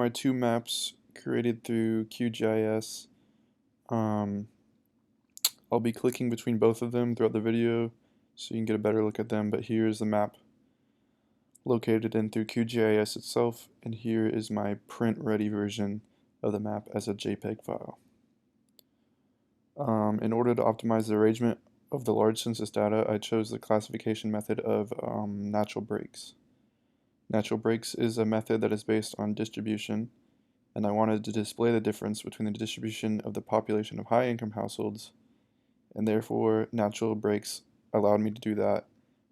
My two maps created through QGIS. Um, I'll be clicking between both of them throughout the video so you can get a better look at them, but here is the map located in through QGIS itself, and here is my print-ready version of the map as a JPEG file. In order to optimize the arrangement of the large census data, I chose the classification method of natural breaks. Natural breaks is a method that is based on distribution, and I wanted to display the difference between the distribution of the population of high-income households, and therefore natural breaks allowed me to do that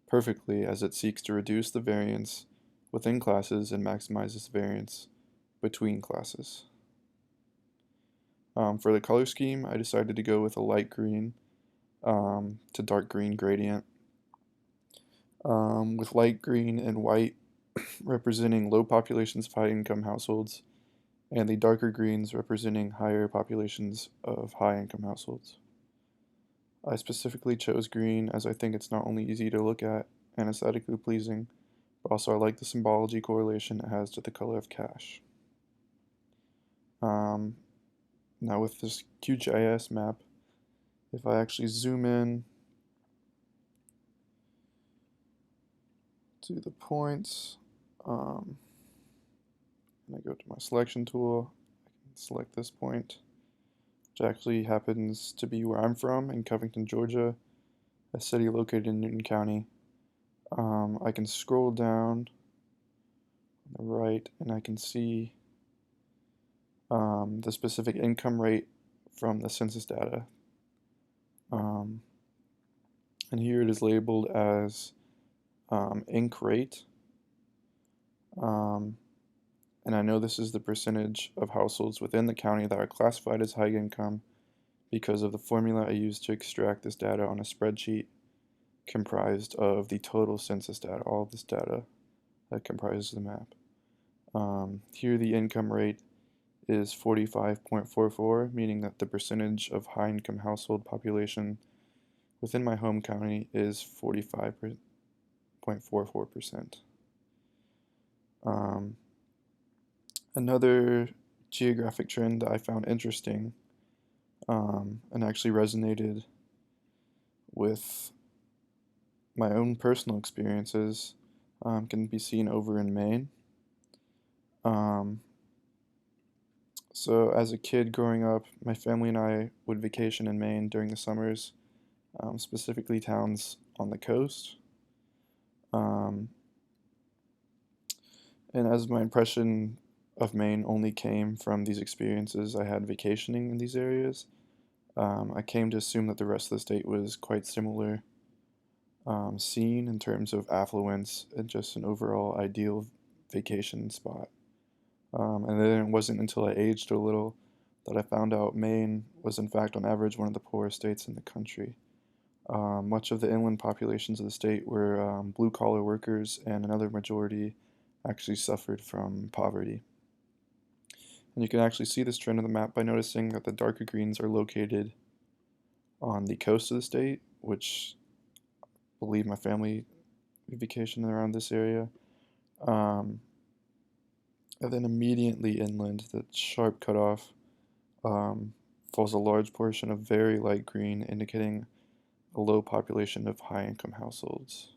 perfectly, as it seeks to reduce the variance within classes and maximizes variance between classes. For the color scheme, I decided to go with a light green to dark green gradient, with light green and white representing low populations of high-income households, and the darker greens representing higher populations of high-income households. I specifically chose green as I think it's not only easy to look at and aesthetically pleasing, but also I like the symbology correlation it has to the color of cash. Now with this QGIS map, if I actually zoom in to the points, and I go to my selection tool, I can select this point, which actually happens to be where I'm from, in Covington, Georgia, a city located in Newton County. I can scroll down on the right and I can see the specific income rate from the census data. And here it is labeled as inc rate. And I know this is the percentage of households within the county that are classified as high income because of the formula I used to extract this data on a spreadsheet comprised of the total census data, all of this data that comprises the map. Here the income rate is 45.44, meaning that the percentage of high income household population within my home county is 45.44%. Another geographic trend that I found interesting and actually resonated with my own personal experiences can be seen over in Maine. So as a kid growing up, my family and I would vacation in Maine during the summers, specifically towns on the coast. And as my impression of Maine only came from these experiences I had vacationing in these areas, I came to assume that the rest of the state was quite similar scene in terms of affluence and just an overall ideal vacation spot. And then it wasn't until I aged a little that I found out Maine was in fact on average one of the poorest states in the country. Much of the inland populations of the state were blue-collar workers, and another majority actually suffered from poverty. And you can actually see this trend on the map by noticing that the darker greens are located on the coast of the state, which I believe my family vacationed around this area. And then immediately inland, the sharp cutoff, falls a large portion of very light green, indicating a low population of high-income households.